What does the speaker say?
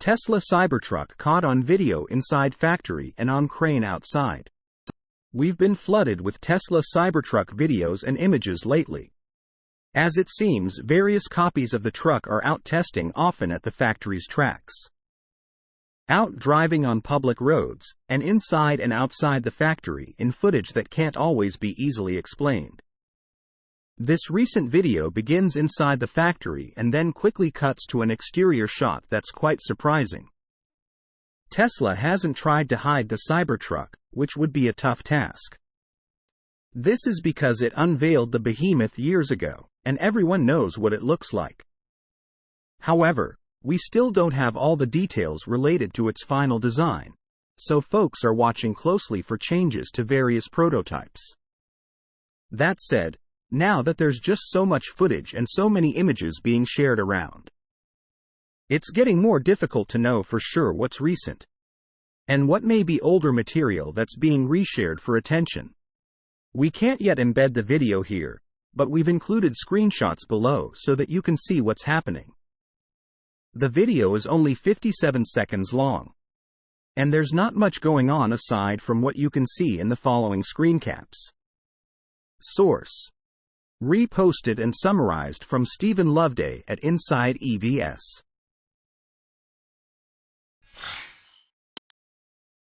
Tesla Cybertruck caught on video inside factory and on crane outside. We've been flooded with Tesla Cybertruck videos and images lately. As it seems, various copies of the truck are out testing, often at the factory's tracks, out driving on public roads, and inside and outside the factory in footage that can't always be easily explained. This recent video begins inside the factory and then quickly cuts to an exterior shot that's quite surprising. Tesla hasn't tried to hide the Cybertruck, which would be a tough task. This is because it unveiled the behemoth years ago, and everyone knows what it looks like. However, we still don't have all the details related to its final design, so folks are watching closely for changes to various prototypes. That said, now that there's just so much footage and so many images being shared around, it's getting more difficult to know for sure what's recent and what may be older material that's being reshared for attention. We can't yet embed the video here, but we've included screenshots below so that you can see what's happening. The video is only 57 seconds long, and there's not much going on aside from what you can see in the following screen caps. Source: reposted and summarized from Stephen Loveday at Inside EVS.